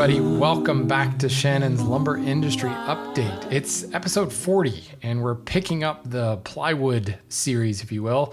everybody. Welcome back to Shannon's Lumber Industry Update. It's episode 40, and we're picking up the plywood series, if you will.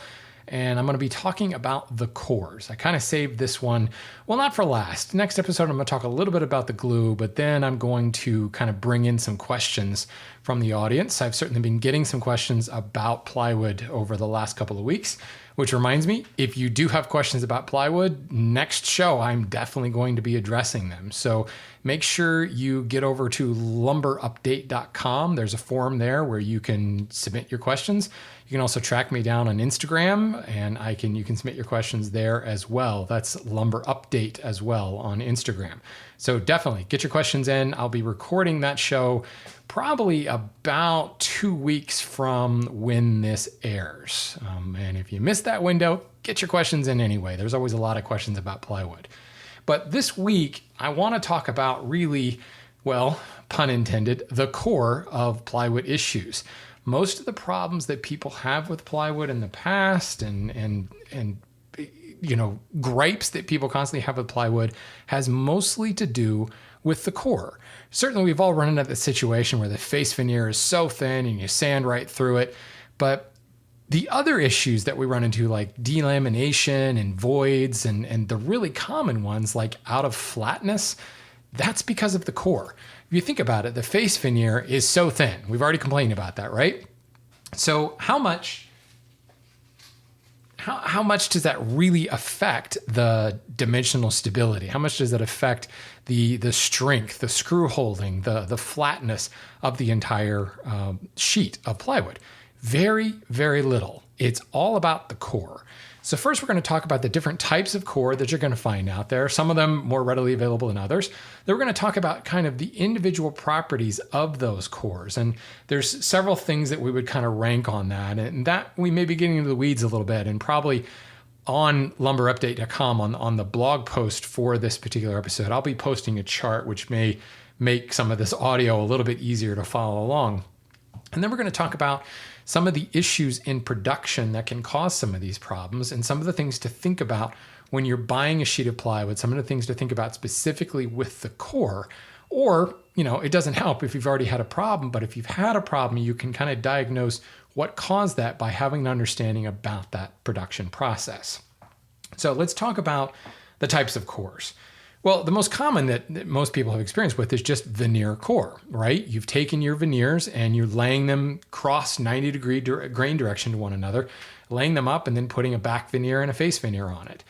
And I'm going to be talking about the cores. I kind of saved this one, well, not for last. Next episode, I'm going to talk a little bit about the glue, but then I'm going to kind of bring in some questions from the audience. I've certainly been getting some questions about plywood over the last couple of weeks, which reminds me, if you do have questions about plywood, next show, I'm definitely going to be addressing them. So make sure you get over to lumberupdate.com. There's a forum there where you can submit your questions. You can also track me down on Instagram, and you can submit your questions there as well. That's Lumber Update as well on Instagram. So definitely get your questions in. I'll be recording that show probably about 2 weeks from when this airs. And if you missed that window, get your questions in anyway. There's always a lot of questions about plywood. But this week, I want to talk about really, well, pun intended, the core of plywood issues. Most of the problems that people have with plywood in the past and gripes that people constantly have with plywood has mostly to do with the core. Certainly, we've all run into the situation where the face veneer is so thin and you sand right through it. But the other issues that we run into, like delamination and voids and the really common ones like out of flatness, that's because of the core. If you think about it, the face veneer is so thin. We've already complained about that, right? So how much does that really affect the dimensional stability? How much does that affect the strength, the screw holding, the flatness of the entire sheet of plywood? Very, very little. It's all about the core. So first, we're going to talk about the different types of core that you're going to find out there, some of them more readily available than others. Then we're going to talk about kind of the individual properties of those cores. And there's several things that we would kind of rank on that. And that we may be getting into the weeds a little bit, and probably on lumberupdate.com on the blog post for this particular episode, I'll be posting a chart which may make some of this audio a little bit easier to follow along. And then we're going to talk about some of the issues in production that can cause some of these problems and some of the things to think about when you're buying a sheet of plywood, some of the things to think about specifically with the core. Or, it doesn't help if you've already had a problem, but if you've had a problem, you can kind of diagnose what caused that by having an understanding about that production process. So let's talk about the types of cores. Well, the most common that most people have experience with is just veneer core, right? You've taken your veneers and you're laying them cross 90-degree grain direction to one another, laying them up and then putting a back veneer and a face veneer on it.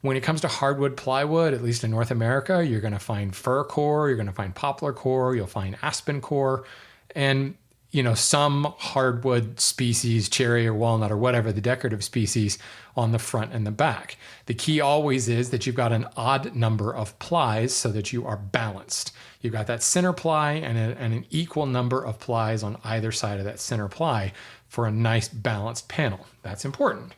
When it comes to hardwood plywood, at least in North America, you're going to find fir core, you're going to find poplar core, you'll find aspen core, and some hardwood species, cherry or walnut or whatever, the decorative species on the front and the back. The key always is that you've got an odd number of plies so that you are balanced. You've got that center ply and an equal number of plies on either side of that center ply for a nice balanced panel. That's important.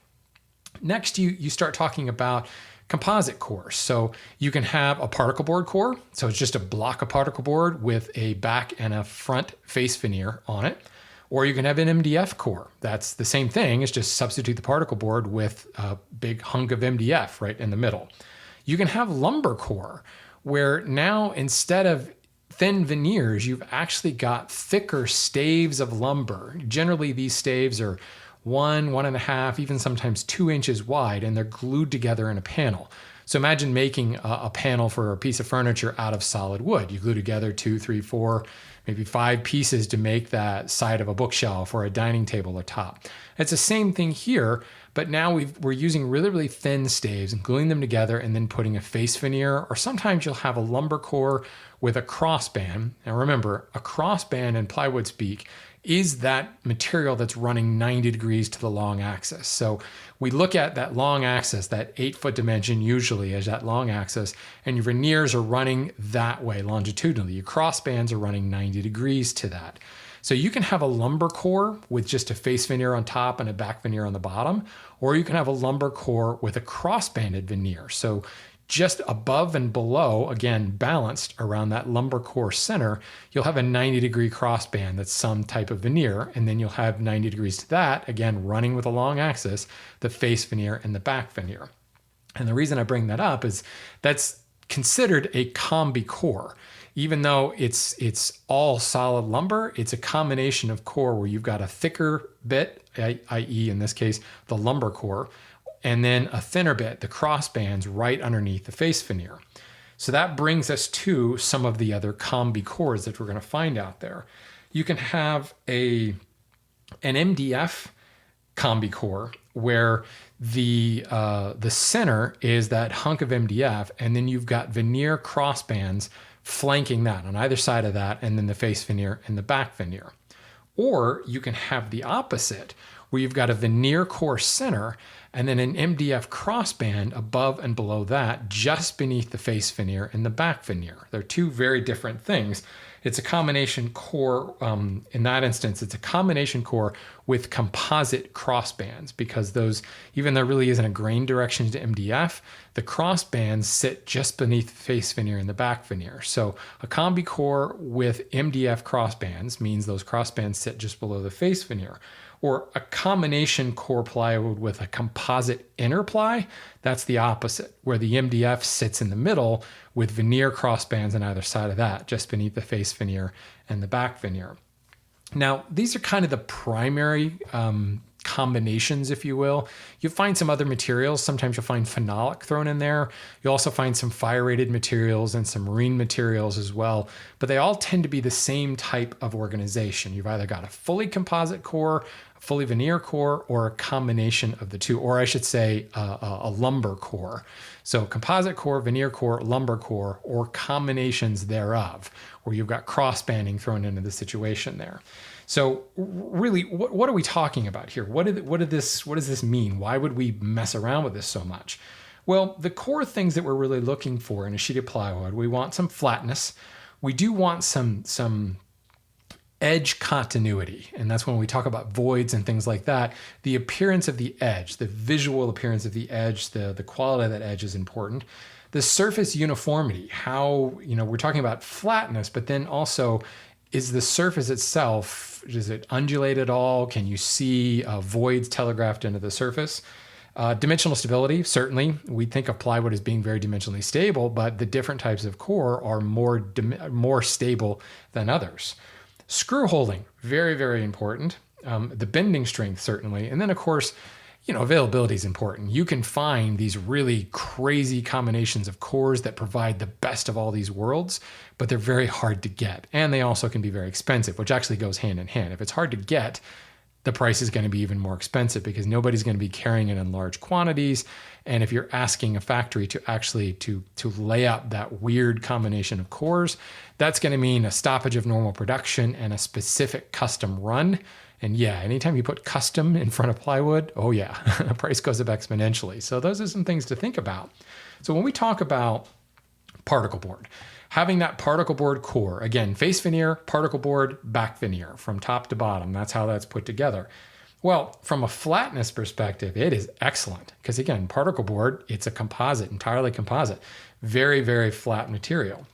Next, you start talking about composite cores. So you can have a particle board core. So it's just a block of particle board with a back and a front face veneer on it. Or you can have an MDF core. That's the same thing. It's just substitute the particle board with a big hunk of MDF right in the middle. You can have lumber core, where now instead of thin veneers, you've actually got thicker staves of lumber. Generally, these staves are 1.5, even sometimes 2 inches wide, and they're glued together in a panel. So imagine making a panel for a piece of furniture out of solid wood. You glue together 2, 3, 4, maybe 5 pieces to make that side of a bookshelf or a dining table or top. It's the same thing here, but now we're using really, really thin staves and gluing them together and then putting a face veneer, or sometimes you'll have a lumber core with a crossband. Now remember, a crossband in plywood speak is that material that's running 90 degrees to the long axis. So we look at that long axis, that 8-foot dimension usually as that long axis, and your veneers are running that way longitudinally. Your crossbands are running 90 degrees to that. So you can have a lumber core with just a face veneer on top and a back veneer on the bottom, or you can have a lumber core with a crossbanded veneer. So just above and below, again, balanced around that lumber core center, you'll have a 90-degree crossband that's some type of veneer, and then you'll have 90 degrees to that, again, running with a long axis, the face veneer and the back veneer. And the reason I bring that up is that's considered a combi core. Even though it's all solid lumber, it's a combination of core where you've got a thicker bit, i.e. in this case, the lumber core, and then a thinner bit, the cross bands right underneath the face veneer. So that brings us to some of the other combi cores that we're going to find out there. You can have an MDF combi core where the center is that hunk of MDF, and then you've got veneer cross bands flanking that on either side of that, and then the face veneer and the back veneer. Or you can have the opposite, where you've got a veneer core center and then an MDF crossband above and below that, just beneath the face veneer and the back veneer. They're two very different things. It's a combination core. In that instance, it's a combination core with composite crossbands, because those, even though there really isn't a grain direction to MDF, the crossbands sit just beneath the face veneer and the back veneer. So a combi core with MDF crossbands means those crossbands sit just below the face veneer. Or a combination core plywood with a composite inner ply, that's the opposite, where the MDF sits in the middle with veneer crossbands on either side of that, just beneath the face veneer and the back veneer. Now, these are kind of the primary combinations, if you will. You'll find some other materials. Sometimes you'll find phenolic thrown in there. You'll also find some fire-rated materials and some marine materials as well, but they all tend to be the same type of organization. You've either got a fully composite core, a fully veneer core, or a combination of the two, or I should say a lumber core. So composite core, veneer core, lumber core, or combinations thereof, where you've got cross-banding thrown into the situation there. So really, what are we talking about here? What does this mean? Why would we mess around with this so much? Well, the core things that we're really looking for in a sheet of plywood, we want some flatness. We do want some edge continuity. And that's when we talk about voids and things like that. The appearance of the edge, the visual appearance of the edge, the quality of that edge is important. The surface uniformity, how, we're talking about flatness, but then also, is the surface itself, does it undulate at all? Can you see voids telegraphed into the surface? Dimensional stability, certainly. We think of plywood as being very dimensionally stable, but the different types of core are more stable than others. Screw holding, very, very important. The bending strength, certainly. And then, of course, availability is important. You can find these really crazy combinations of cores that provide the best of all these worlds, but they're very hard to get. And they also can be very expensive, which actually goes hand in hand. If it's hard to get, the price is going to be even more expensive because nobody's going to be carrying it in large quantities. And if you're asking a factory to actually to lay out that weird combination of cores, that's going to mean a stoppage of normal production and a specific custom run. And yeah, anytime you put custom in front of plywood, oh yeah, the price goes up exponentially. So those are some things to think about. So when we talk about particle board, having that particle board core, again, face veneer, particle board, back veneer, from top to bottom, that's how that's put together. Well, from a flatness perspective, it is excellent because again, particle board, it's a composite, entirely composite, very, very flat material.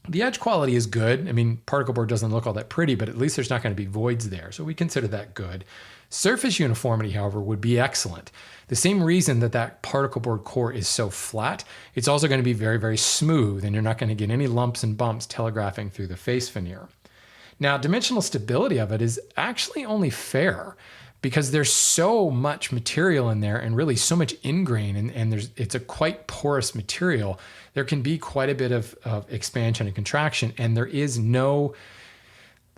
The edge quality is good. I mean, particle board doesn't look all that pretty, but at least there's not going to be voids there. So we consider that good. Surface uniformity, however, would be excellent. The same reason that particle board core is so flat, it's also going to be very, very smooth, and you're not going to get any lumps and bumps telegraphing through the face veneer. Now, dimensional stability of it is actually only fair because there's so much material in there and really so much ingrain, and it's a quite porous material. There can be quite a bit of expansion and contraction, and there is no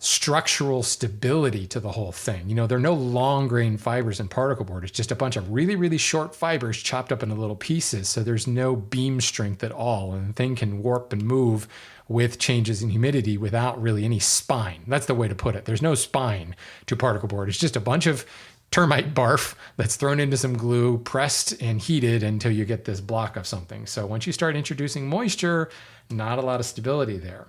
structural stability to the whole thing. There are no long grain fibers in particle board. It's just a bunch of really, really short fibers chopped up into little pieces. So there's no beam strength at all. And the thing can warp and move with changes in humidity without really any spine. That's the way to put it. There's no spine to particle board. It's just a bunch of termite barf that's thrown into some glue, pressed and heated until you get this block of something. So once you start introducing moisture, not a lot of stability there.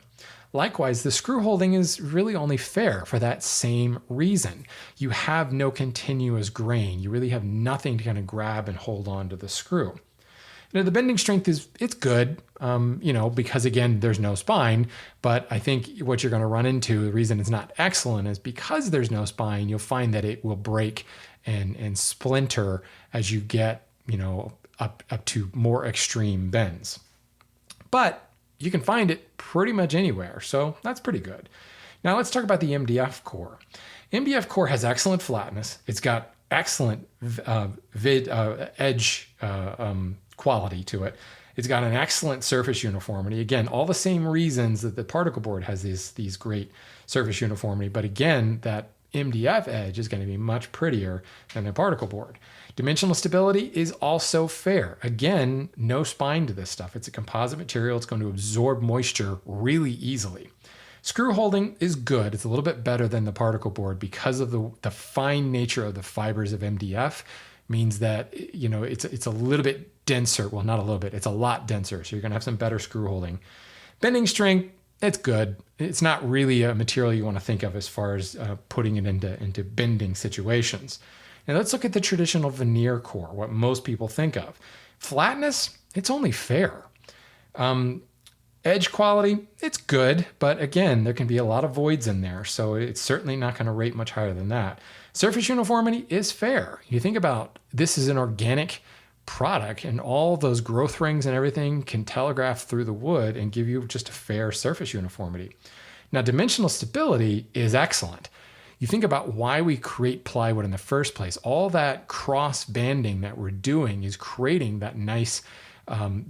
Likewise, the screw holding is really only fair for that same reason. You have no continuous grain. You really have nothing to kind of grab and hold on to the screw. The bending strength it's good, because again, there's no spine, but I think what you're going to run into, the reason it's not excellent is because there's no spine, you'll find that it will break and splinter as you get, up to more extreme bends. but you can find it pretty much anywhere. So that's pretty good. Now let's talk about the MDF core. MDF core has excellent flatness. It's got excellent edge quality to it. It's got an excellent surface uniformity. Again, all the same reasons that the particle board has these great surface uniformity, but again, that MDF edge is going to be much prettier than the particle board. Dimensional stability is also fair. Again, no spine to this stuff. It's a composite material. It's going to absorb moisture really easily. Screw holding is good. It's a little bit better than the particle board because of the fine nature of the fibers of MDF. Means that it's a little bit denser. Well, not a little bit. It's a lot denser. So you're going to have some better screw holding. Bending strength, it's good. It's not really a material you want to think of as far as putting it into bending situations. Now let's look at the traditional veneer core, what most people think of. Flatness, it's only fair. Edge quality, it's good, but again, there can be a lot of voids in there, so it's certainly not going to rate much higher than that. Surface uniformity is fair. You think about this is an organic product, and all those growth rings and everything can telegraph through the wood and give you just a fair surface uniformity. Now, dimensional stability is excellent. You think about why we create plywood in the first place. All that cross banding that we're doing is creating that nice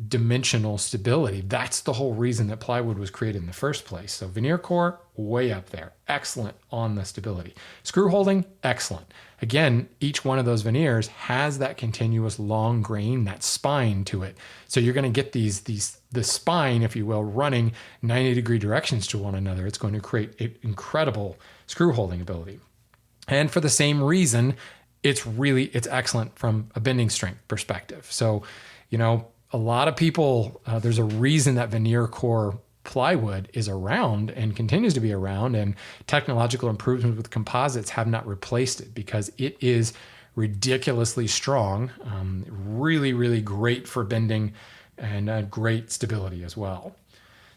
dimensional stability. That's the whole reason that plywood was created in the first place. So veneer core, way up there. Excellent on the stability. Screw holding, excellent. Again, each one of those veneers has that continuous long grain, that spine to it. So you're going to get the spine, if you will, running 90-degree directions to one another. It's going to create incredible screw holding ability. And for the same reason, it's excellent from a bending strength perspective. So, a lot of people, there's a reason that veneer core plywood is around and continues to be around, and technological improvements with composites have not replaced it because it is ridiculously strong, really, really great for bending and great stability as well.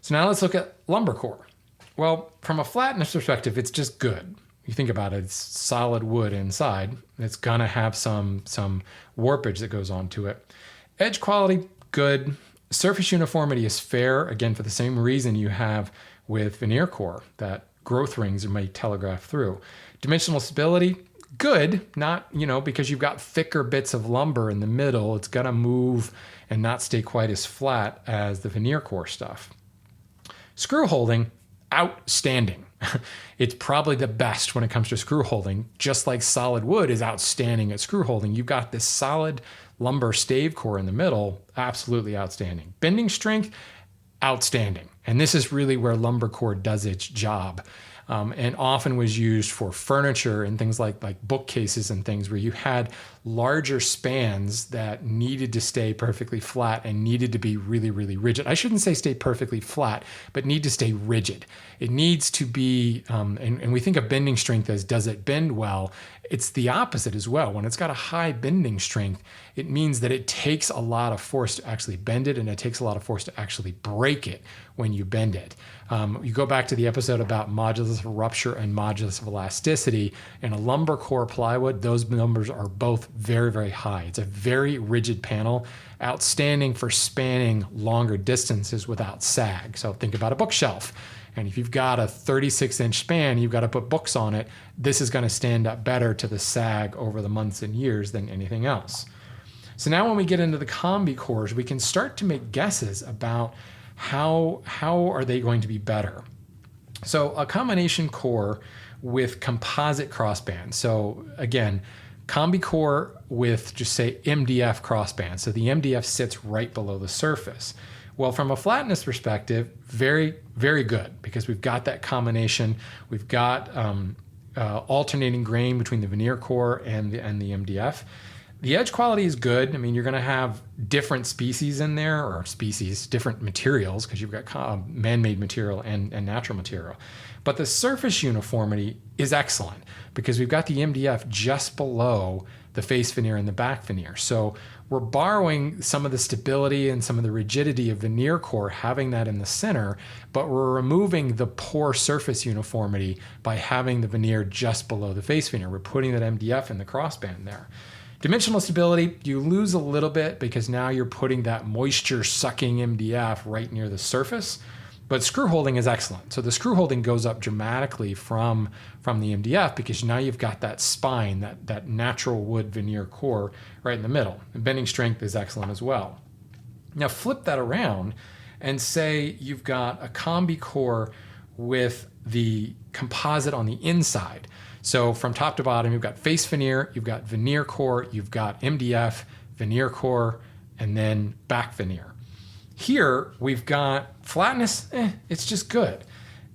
So now let's look at lumber core. Well, from a flatness perspective, it's just good. You think about it, it's solid wood inside. It's gonna have some warpage that goes on to it. Edge quality, good. Surface uniformity is fair, again, for the same reason you have with veneer core, that growth rings may telegraph through. Dimensional stability, good, not, because you've got thicker bits of lumber in the middle, it's gonna move and not stay quite as flat as the veneer core stuff. Screw holding, outstanding. It's probably the best when it comes to screw holding, just like solid wood is outstanding at screw holding. You've got this solid lumber stave core in the middle, absolutely outstanding. Bending strength, outstanding. And this is really where lumber core does its job. And often was used for furniture and things like bookcases and things where you had larger spans that needed to stay perfectly flat and needed to be really, really rigid. I shouldn't say stay perfectly flat, but need to stay rigid. It needs to be, and we think of bending strength as does it bend well? It's the opposite as well. When it's got a high bending strength, it means that it takes a lot of force to actually bend it, and it takes a lot of force to actually break it when you bend it. You go back to the episode about modulus of rupture and modulus of elasticity. In a lumber core plywood, those numbers are both very, very high. It's a very rigid panel, outstanding for spanning longer distances without sag. So think about a bookshelf. And if you've got a 36-inch span, you've got to put books on it. This is going to stand up better to the sag over the months and years than anything else. So now when we get into the combi cores, we can start to make guesses about how are they going to be better. So a combination core with composite crossband. So again, combi core with just say MDF crossband. So the MDF sits right below the surface. Well, from a flatness perspective, very, very good because we've got that combination. We've got alternating grain between the veneer core and the MDF. The edge quality is good. I mean, you're going to have different species in there, or different materials, because you've got man-made material and natural material. But the surface uniformity is excellent because we've got the MDF just below the face veneer and the back veneer. So we're borrowing some of the stability and some of the rigidity of veneer core, having that in the center, but we're removing the poor surface uniformity by having the veneer just below the face veneer. We're putting that MDF in the crossband there. Dimensional stability, you lose a little bit because now you're putting that moisture sucking MDF right near the surface. But screw holding is excellent. So the screw holding goes up dramatically from the MDF because now you've got that spine, that natural wood veneer core right in the middle. And bending strength is excellent as well. Now flip that around and say you've got a combi core with the composite on the inside. So from top to bottom, you've got face veneer, you've got veneer core, you've got MDF, veneer core, and then back veneer. Here, we've got flatness, it's just good.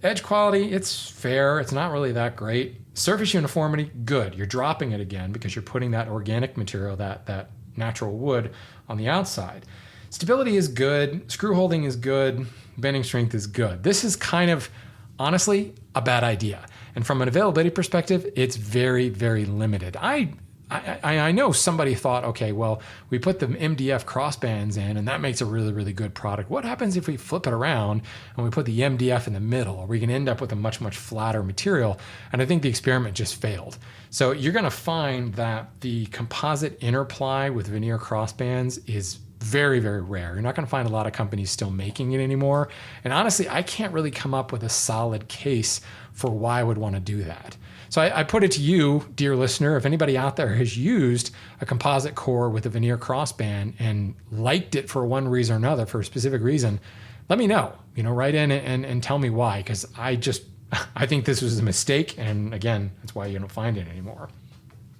Edge quality, it's fair, it's not really that great. Surface uniformity, good. You're dropping it again because you're putting that organic material, that natural wood on the outside. Stability is good, screw holding is good, bending strength is good. This is kind of, honestly, a bad idea. And from an availability perspective, it's very, very limited. I know somebody thought, okay, well, we put the MDF crossbands in and that makes a really, really good product. What happens if we flip it around and we put the MDF in the middle? Are we going to end up with a much, much flatter material? And I think the experiment just failed. So you're going to find that the composite inner ply with veneer crossbands is very, very rare. You're not going to find a lot of companies still making it anymore. And honestly, I can't really come up with a solid case for why I would want to do that. So I put it to you, dear listener, if anybody out there has used a composite core with a veneer crossband and liked it for one reason or another, for a specific reason, let me know. Write in and tell me why, because I think this was a mistake. And again, that's why you don't find it anymore.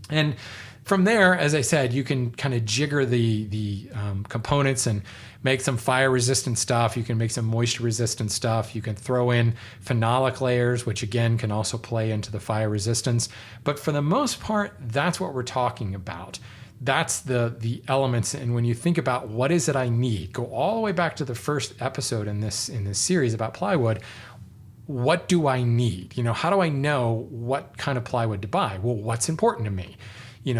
And from there, as I said, you can kind of jigger the components and make some fire-resistant stuff. You can make some moisture-resistant stuff. You can throw in phenolic layers, which again can also play into the fire resistance. But for the most part, that's what we're talking about. That's the elements. And when you think about what is it I need, go all the way back to the first episode in this series about plywood. What do I need? How do I know what kind of plywood to buy? Well, what's important to me?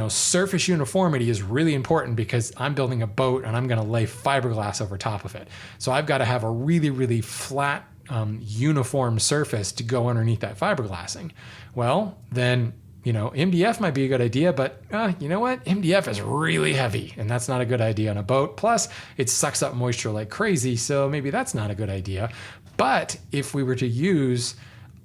Surface uniformity is really important because I'm building a boat and I'm going to lay fiberglass over top of it. So I've got to have a really, really flat, uniform surface to go underneath that fiberglassing. Well, then, MDF might be a good idea, but you know what? MDF is really heavy and that's not a good idea on a boat. Plus, it sucks up moisture like crazy. So maybe that's not a good idea. But if we were to use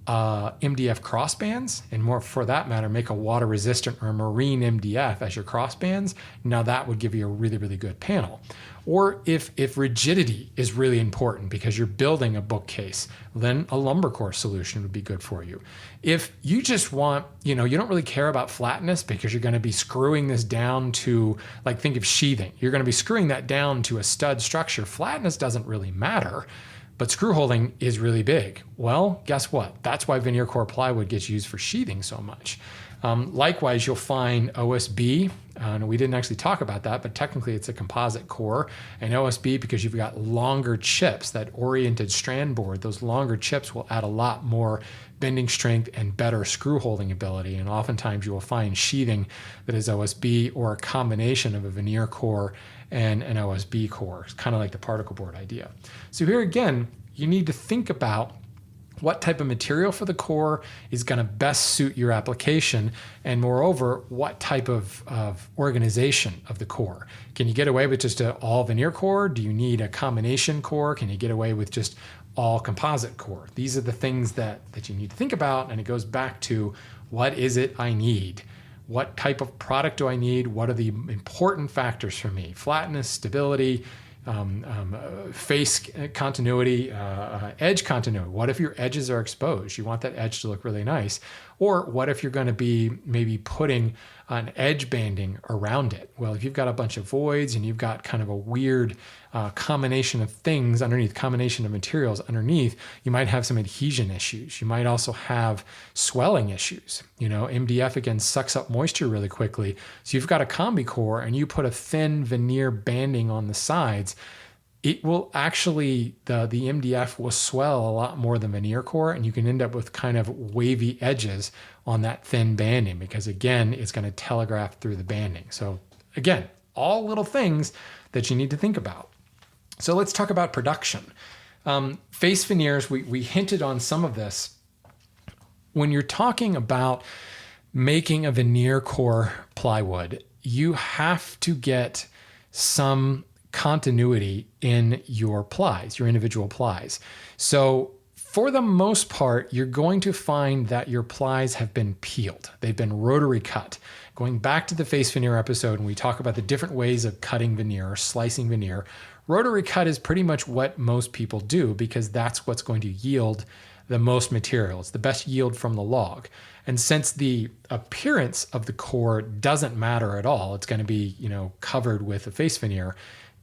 MDF crossbands, and more for that matter, make a water resistant or marine MDF as your crossbands, now that would give you a really, really good panel. Or if rigidity is really important because you're building a bookcase, then a lumber core solution would be good for you. If you just want, you don't really care about flatness because you're going to be screwing this down to, like, think of sheathing. You're going to be screwing that down to a stud structure. Flatness doesn't really matter. But screw holding is really big. Well, guess what? That's why veneer core plywood gets used for sheathing so much. Likewise, you'll find OSB. And we didn't actually talk about that, but technically it's a composite core. And OSB, because you've got longer chips, that oriented strand board, those longer chips will add a lot more bending strength and better screw holding ability. And oftentimes you will find sheathing that is OSB or a combination of a veneer core and an OSB core. It's kind of like the particle board idea. So here again, you need to think about what type of material for the core is going to best suit your application, and moreover, what type of organization of the core. Can you get away with just an all veneer core? Do you need a combination core? Can you get away with just all composite core? These are the things that you need to think about, and it goes back to what is it I need? What type of product do I need? What are the important factors for me? Flatness, stability, face continuity, edge continuity. What if your edges are exposed? You want that edge to look really nice. Or what if you're going to be maybe putting an edge banding around it? Well, if you've got a bunch of voids and you've got kind of a weird combination of things underneath, combination of materials underneath, you might have some adhesion issues. You might also have swelling issues. MDF again sucks up moisture really quickly. So you've got a combi core and you put a thin veneer banding on the sides, it will actually, the MDF will swell a lot more than veneer core, and you can end up with kind of wavy edges on that thin banding because, again, it's going to telegraph through the banding. So, again, all little things that you need to think about. So let's talk about production. Face veneers, we hinted on some of this. When you're talking about making a veneer core plywood, you have to get some continuity in your plies, your individual plies. So for the most part, you're going to find that your plies have been peeled. They've been rotary cut. Going back to the face veneer episode, when we talk about the different ways of cutting veneer or slicing veneer, rotary cut is pretty much what most people do because that's what's going to yield the most material. It's the best yield from the log. And since the appearance of the core doesn't matter at all, it's going to be, covered with a face veneer,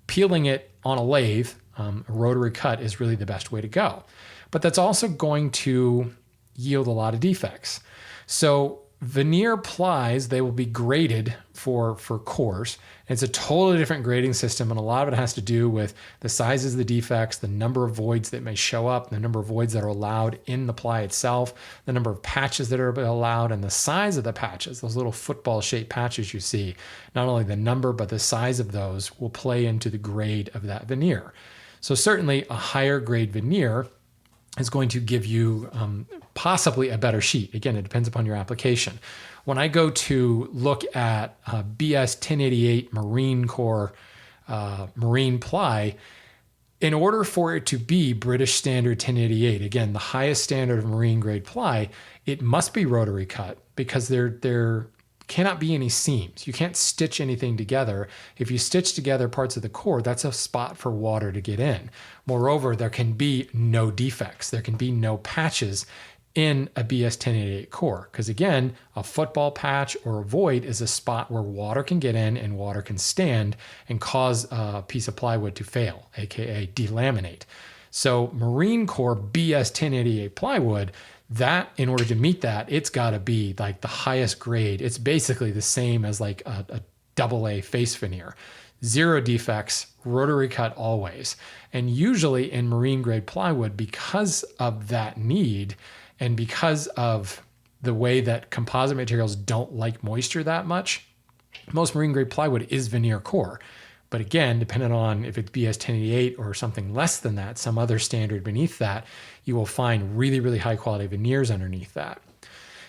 peeling it on a lathe, a rotary cut is really the best way to go. But that's also going to yield a lot of defects. So veneer plies, they will be graded for cores. It's a totally different grading system, and a lot of it has to do with the sizes of the defects, the number of voids that may show up, the number of voids that are allowed in the ply itself, the number of patches that are allowed, and the size of the patches, those little football-shaped patches you see. Not only the number, but the size of those will play into the grade of that veneer. So certainly a higher grade veneer is going to give you possibly a better sheet. Again, it depends upon your application. When I go to look at BS 1088 Marine Corps marine ply, in order for it to be British Standard 1088, again, the highest standard of marine grade ply, it must be rotary cut because there cannot be any seams. You can't stitch anything together. If you stitch together parts of the core, that's a spot for water to get in. Moreover, there can be no defects. There can be no patches in a BS 1088 core. Because again, a football patch or a void is a spot where water can get in and water can stand and cause a piece of plywood to fail, aka delaminate. So Marine Corps BS 1088 plywood, that in order to meet that, it's got to be like the highest grade. It's basically the same as like a AA face veneer. 0 defects, rotary cut always. And usually in marine grade plywood, because of that need and because of the way that composite materials don't like moisture that much, most marine grade plywood is veneer core. But again, depending on if it's BS 1088 or something less than that, some other standard beneath that, you will find really, really high quality veneers underneath that.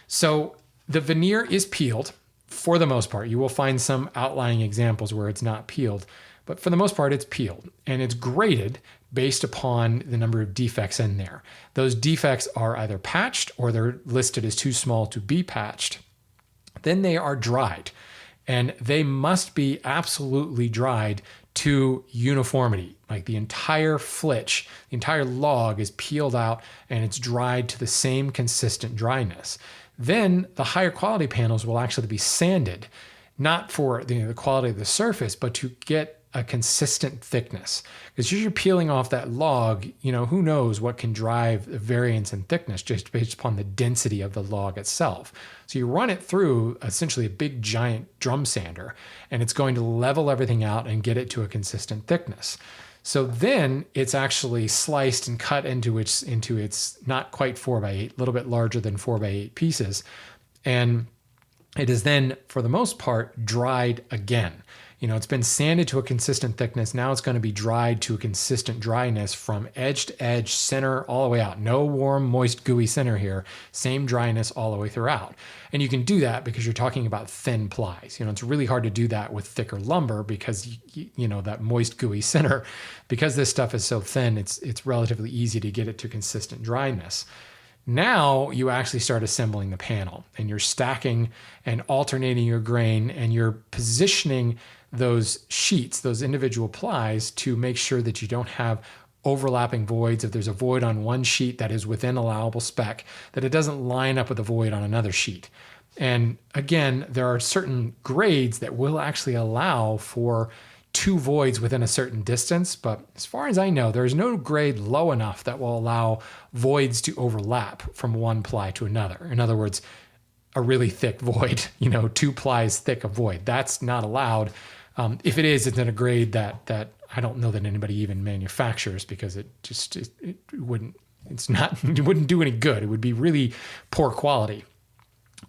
So the veneer is peeled for the most part. You will find some outlying examples where it's not peeled, but for the most part, it's peeled and it's graded based upon the number of defects in there. Those defects are either patched or they're listed as too small to be patched. Then they are dried. And they must be absolutely dried to uniformity. Like the entire flitch, the entire log is peeled out and it's dried to the same consistent dryness. Then the higher quality panels will actually be sanded, not for the quality of the surface, but to get a consistent thickness. Because you're peeling off that log, who knows what can drive the variance in thickness just based upon the density of the log itself. So you run it through essentially a big giant drum sander, and it's going to level everything out and get it to a consistent thickness. So then it's actually sliced and cut into its not quite 4x8, a little bit larger than 4x8 pieces. And it is then, for the most part, dried again. It's been sanded to a consistent thickness. Now it's going to be dried to a consistent dryness from edge to edge, center, all the way out. No warm, moist, gooey center here. Same dryness all the way throughout. And you can do that because you're talking about thin plies. It's really hard to do that with thicker lumber because, that moist, gooey center, because this stuff is so thin, it's relatively easy to get it to consistent dryness. Now you actually start assembling the panel and you're stacking and alternating your grain and you're positioning those sheets, those individual plies, to make sure that you don't have overlapping voids. If there's a void on one sheet that is within allowable spec, that it doesn't line up with a void on another sheet. And again, there are certain grades that will actually allow for 2 voids within a certain distance, but as far as I know, there's no grade low enough that will allow voids to overlap from one ply to another. In other words, a really thick void, 2 plies thick of void. That's not allowed. If it is, it's in a grade that I don't know that anybody even manufactures because it wouldn't do any good. It would be really poor quality.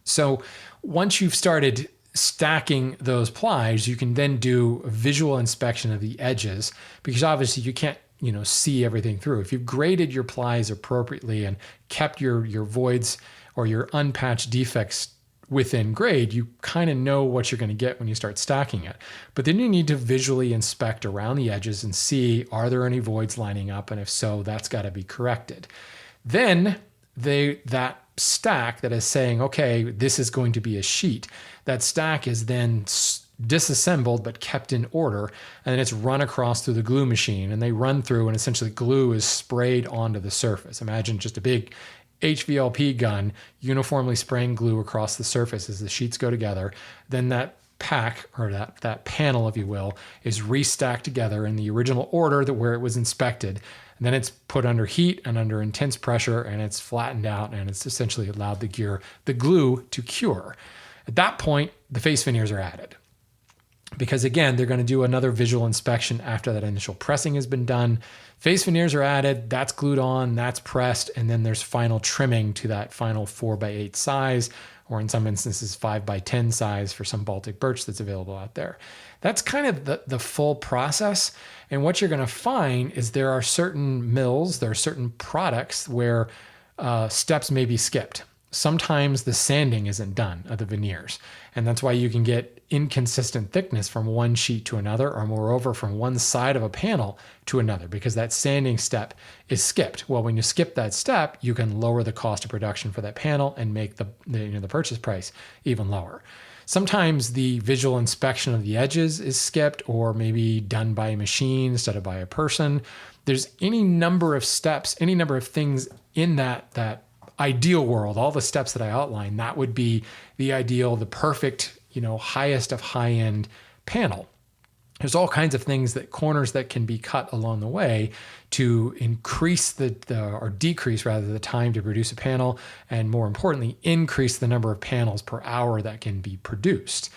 So once you've started stacking those plies, you can then do a visual inspection of the edges because obviously you can't see everything through. If you've graded your plies appropriately and kept your voids or your unpatched defects within grade, you kind of know what you're going to get when you start stacking it. But then you need to visually inspect around the edges and see, are there any voids lining up? And if so, that's got to be corrected. Then that stack that is saying, okay, this is going to be a sheet, that stack is then disassembled but kept in order, and then it's run across through the glue machine, and they run through, and essentially glue is sprayed onto the surface. Imagine just a big HVLP gun uniformly spraying glue across the surface as the sheets go together. Then that pack, or that panel, if you will, is restacked together in the original order where it was inspected. And then it's put under heat and under intense pressure, and it's flattened out, and it's essentially allowed the glue to cure. At that point, the face veneers are added. Because again, they're going to do another visual inspection after that initial pressing has been done. Face veneers are added, that's glued on, that's pressed, and then there's final trimming to that final 4x8 size, or in some instances 5x10 size for some Baltic birch that's available out there. That's kind of the full process. And what you're going to find is there are certain mills, there are certain products where steps may be skipped. Sometimes the sanding isn't done of the veneers. And that's why you can get inconsistent thickness from one sheet to another, or moreover from one side of a panel to another, because that sanding step is skipped. Well, when you skip that step, you can lower the cost of production for that panel and make the purchase price even lower. Sometimes the visual inspection of the edges is skipped, or maybe done by a machine instead of by a person. There's any number of steps, any number of things in that ideal world, all the steps that I outlined, that would be the ideal, the perfect, highest of high-end panel. There's all kinds of things, corners that can be cut along the way to increase or decrease rather the time to produce a panel, and more importantly, increase the number of panels per hour that can be produced.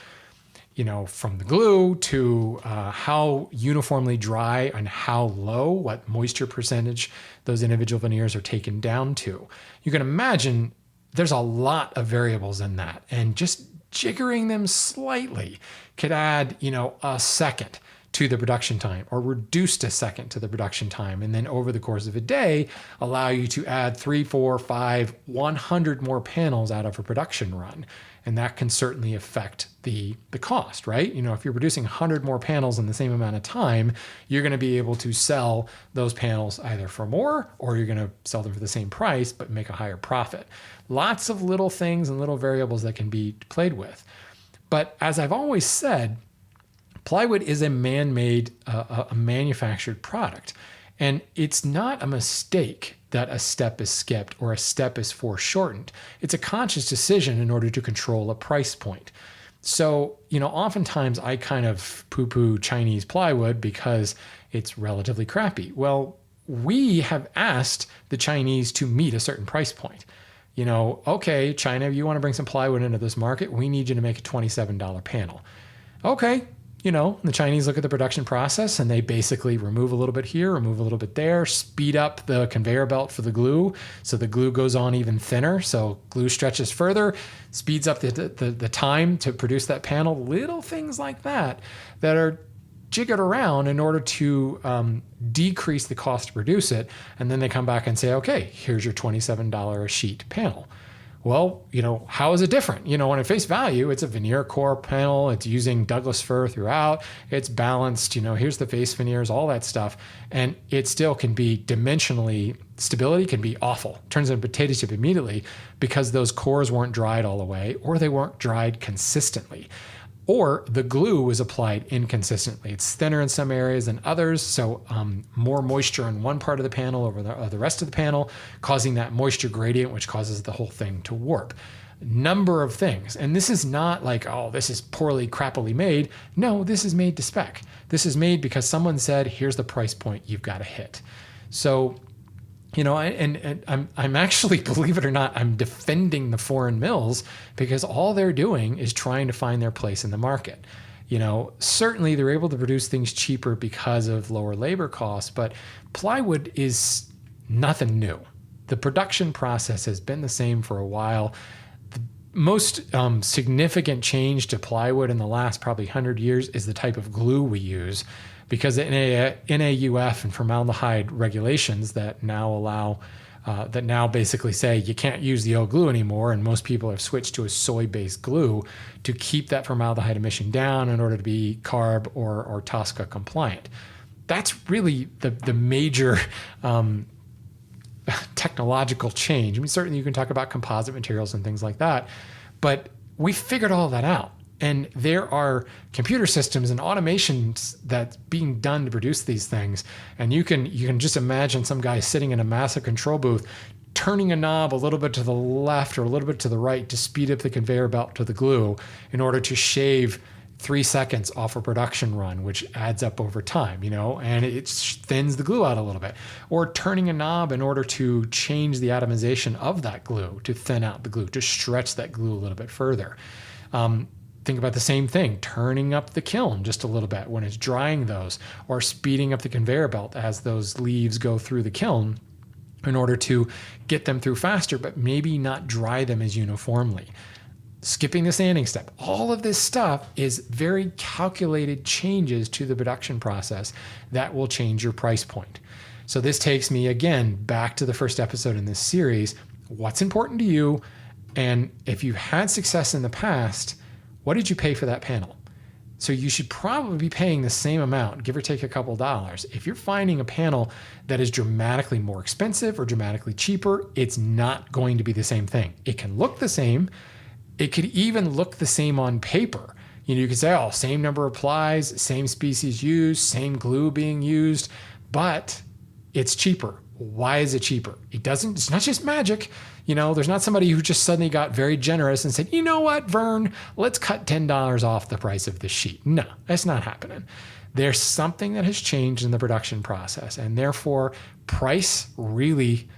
From the glue to how uniformly dry and how low, what moisture percentage those individual veneers are taken down to. You can imagine there's a lot of variables in that, and just jiggering them slightly could add, a second to the production time, or reduced a second to the production time. And then over the course of a day, allow you to add 3, 4, 5, 100 more panels out of a production run. And that can certainly affect the cost, right? If you're producing 100 more panels in the same amount of time, you're going to be able to sell those panels either for more, or you're going to sell them for the same price, but make a higher profit. Lots of little things and little variables that can be played with. But as I've always said, plywood is a man-made, a manufactured product. And it's not a mistake that a step is skipped or a step is foreshortened. It's a conscious decision in order to control a price point. So, oftentimes I kind of poo-poo Chinese plywood because it's relatively crappy. Well, we have asked the Chinese to meet a certain price point. Okay, China, you want to bring some plywood into this market? We need you to make a $27 panel. Okay. The Chinese look at the production process and they basically remove a little bit here, remove a little bit there, speed up the conveyor belt for the glue. So the glue goes on even thinner. So glue stretches further, speeds up the time to produce that panel. Little things like that are jiggered around in order to decrease the cost to produce it. And then they come back and say, okay, here's your $27 a sheet panel. Well, how is it different? On a face value, it's a veneer core panel. It's using Douglas fir throughout. It's balanced. Here's the face veneers, all that stuff. And it still can be dimensionally, stability can be awful. Turns into potato chip immediately because those cores weren't dried all the way, or they weren't dried consistently. Or the glue was applied inconsistently. It's thinner in some areas than others, so more moisture in one part of the panel over the rest of the panel, causing that moisture gradient, which causes the whole thing to warp. Number of things. And this is not like, oh, this is crappily made. No, this is made to spec. This is made because someone said, here's the price point you've got to hit. So, and I'm actually, believe it or not, I'm defending the foreign mills because all they're doing is trying to find their place in the market. Certainly they're able to produce things cheaper because of lower labor costs, but plywood is nothing new. The production process has been the same for a while. The most significant change to plywood in the last probably 100 years is the type of glue we use, because NAUF and formaldehyde regulations that now allow that now basically say you can't use the old glue anymore, and most people have switched to a soy-based glue to keep that formaldehyde emission down in order to be CARB or TSCA compliant. That's really the major technological change. I mean, certainly you can talk about composite materials and things like that, but we figured all that out. And there are computer systems and automations that's being done to produce these things. And you can just imagine some guy sitting in a massive control booth, turning a knob a little bit to the left or a little bit to the right to speed up the conveyor belt to the glue in order to shave 3 seconds off a production run, which adds up over time, and it thins the glue out a little bit. Or turning a knob in order to change the atomization of that glue, to thin out the glue, to stretch that glue a little bit further. Think about the same thing, turning up the kiln just a little bit when it's drying those, or speeding up the conveyor belt as those leaves go through the kiln in order to get them through faster, but maybe not dry them as uniformly. Skipping the sanding step. All of this stuff is very calculated changes to the production process that will change your price point. So this takes me again back to the first episode in this series. What's important to you? And if you've had success in the past, what did you pay for that panel? So you should probably be paying the same amount, give or take a couple dollars. If you're finding a panel that is dramatically more expensive or dramatically cheaper, it's not going to be the same thing. It can look the same. It could even look the same on paper. You could say, oh, same number of plies, same species used, same glue being used, but it's cheaper. Why is it cheaper? It's not just magic. There's not somebody who just suddenly got very generous and said, you know what, Vern, let's cut $10 off the price of this sheet. No, that's not happening. There's something that has changed in the production process, and therefore price really,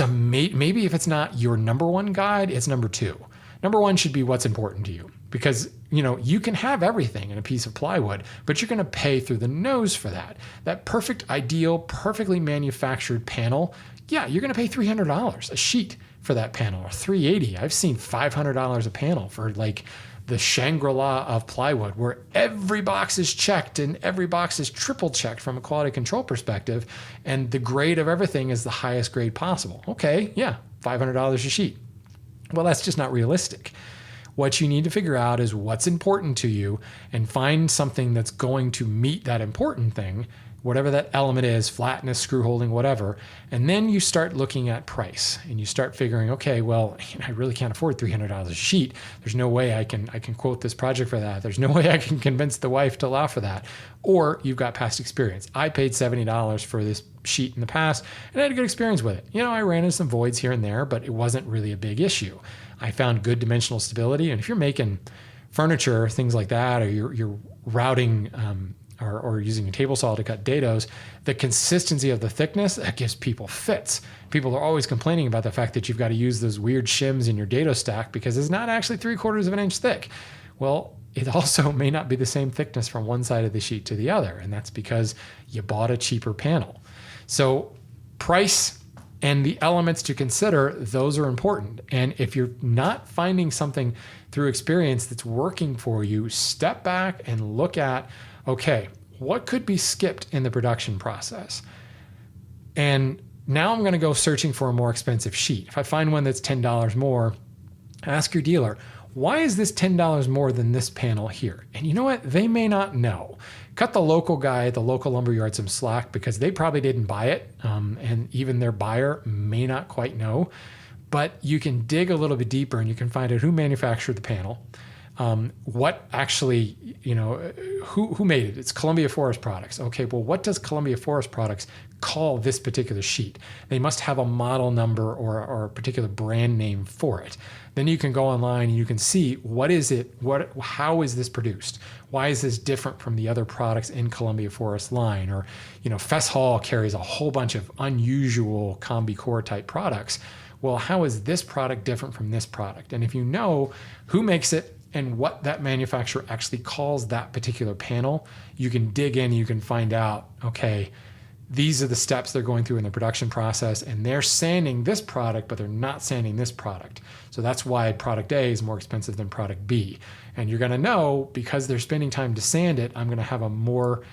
maybe if it's not your number one guide, it's number two. Number one should be what's important to you, because you can have everything in a piece of plywood, but you're going to pay through the nose for that. That perfect, ideal, perfectly manufactured panel, yeah, you're going to pay $300 a sheet for that panel, or $380. I've seen $500 a panel for like the Shangri-La of plywood, where every box is checked and every box is triple checked from a quality control perspective, and the grade of everything is the highest grade possible. Okay, yeah, $500 a sheet. Well, that's just not realistic. What you need to figure out is what's important to you and find something that's going to meet that important thing, whatever that element is, flatness, screw holding, whatever. And then you start looking at price and you start figuring, okay, well, I really can't afford $300 a sheet. There's no way I can quote this project for that. There's no way I can convince the wife to allow for that. Or you've got past experience. I paid $70 for this sheet in the past and I had a good experience with it. I ran into some voids here and there, but it wasn't really a big issue. I found good dimensional stability. And if you're making furniture, things like that, or you're routing or using a table saw to cut dados, the consistency of the thickness, that gives people fits. People are always complaining about the fact that you've got to use those weird shims in your dado stack because it's not actually 3/4 of an inch thick. Well, it also may not be the same thickness from one side of the sheet to the other, and that's because you bought a cheaper panel. So price and the elements to consider, those are important. And if you're not finding something through experience that's working for you, step back and look at, okay, what could be skipped in the production process? And now I'm going to go searching for a more expensive sheet. If I find one that's $10 more, ask your dealer, why is this $10 more than this panel here? And you know what? They may not know. Cut the local guy at the local lumberyard some slack because they probably didn't buy it. And even their buyer may not quite know. But you can dig a little bit deeper and you can find out who manufactured the panel. What actually, who made it? It's Columbia Forest Products. Okay, well, what does Columbia Forest Products call this particular sheet? They must have a model number or a particular brand name for it. Then you can go online and you can see what is it, how is this produced? Why is this different from the other products in Columbia Forest line? Or, Fess Hall carries a whole bunch of unusual combi core type products. Well, how is this product different from this product? And if you know who makes it and what that manufacturer actually calls that particular panel, you can dig in, you can find out, okay, these are the steps they're going through in the production process, and they're sanding this product, but they're not sanding this product. So that's why product A is more expensive than product B. And you're gonna know, because they're spending time to sand it, I'm gonna have a more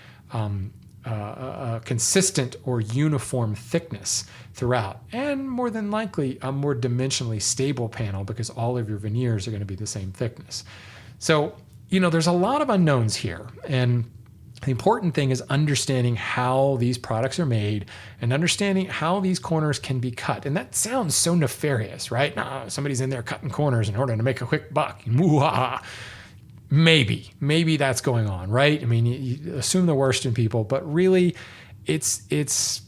a consistent or uniform thickness throughout, and more than likely a more dimensionally stable panel because all of your veneers are going to be the same thickness. So, there's a lot of unknowns here, and the important thing is understanding how these products are made and understanding how these corners can be cut. And that sounds so nefarious, right? Somebody's in there cutting corners in order to make a quick buck. Maybe that's going on, right? I mean, you assume the worst in people, but really it's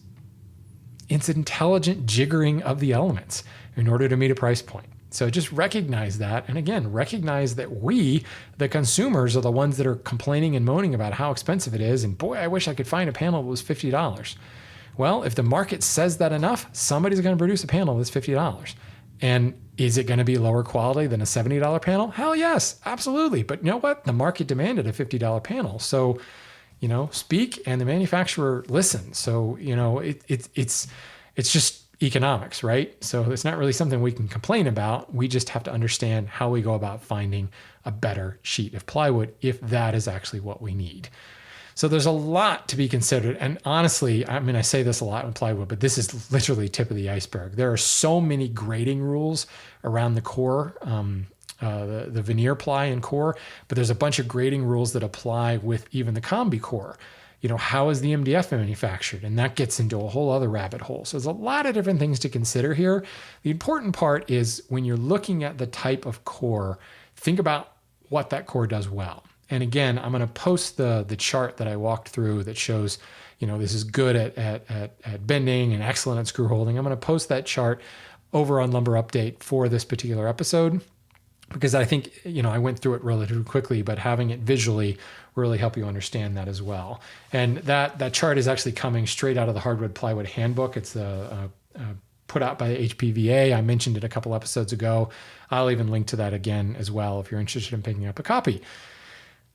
intelligent jiggering of the elements in order to meet a price point. So just recognize that. And again, recognize that we, the consumers, are the ones that are complaining and moaning about how expensive it is. And boy, I wish I could find a panel that was $50. Well, if the market says that enough, somebody's going to produce a panel that's $50. And is it going to be lower quality than a $70 panel? Hell yes, absolutely. But you know what? The market demanded a $50 panel. So, speak and the manufacturer listens. So, it's just economics, right? So it's not really something we can complain about. We just have to understand how we go about finding a better sheet of plywood if that is actually what we need. So there's a lot to be considered. And honestly, I say this a lot in plywood, but this is literally tip of the iceberg. There are so many grading rules around the core, the veneer ply and core, but there's a bunch of grading rules that apply with even the combi core. How is the MDF manufactured? And that gets into a whole other rabbit hole. So there's a lot of different things to consider here. The important part is when you're looking at the type of core, think about what that core does well. And again, I'm going to post the chart that I walked through that shows, this is good at bending and excellent at screw holding. I'm going to post that chart over on Lumber Update for this particular episode, because I think, I went through it relatively quickly, but having it visually really help you understand that as well. And that chart is actually coming straight out of the Hardwood Plywood Handbook. It's put out by the HPVA. I mentioned it a couple episodes ago. I'll even link to that again as well if you're interested in picking up a copy.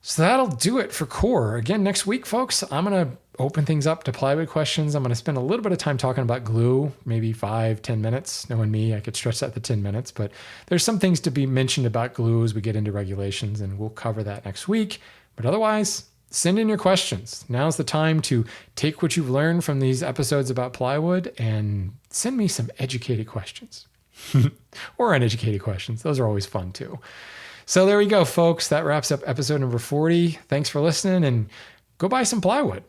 So that'll do it for core. Again, next week, folks, I'm going to open things up to plywood questions. I'm going to spend a little bit of time talking about glue, maybe 5-10 minutes. Knowing me, I could stretch that to 10 minutes, but there's some things to be mentioned about glue as we get into regulations, and we'll cover that next week. But otherwise, send in your questions. Now's the time to take what you've learned from these episodes about plywood and send me some educated questions or uneducated questions. Those are always fun too. So there we go, folks. That wraps up episode number 40. Thanks for listening, and go buy some plywood.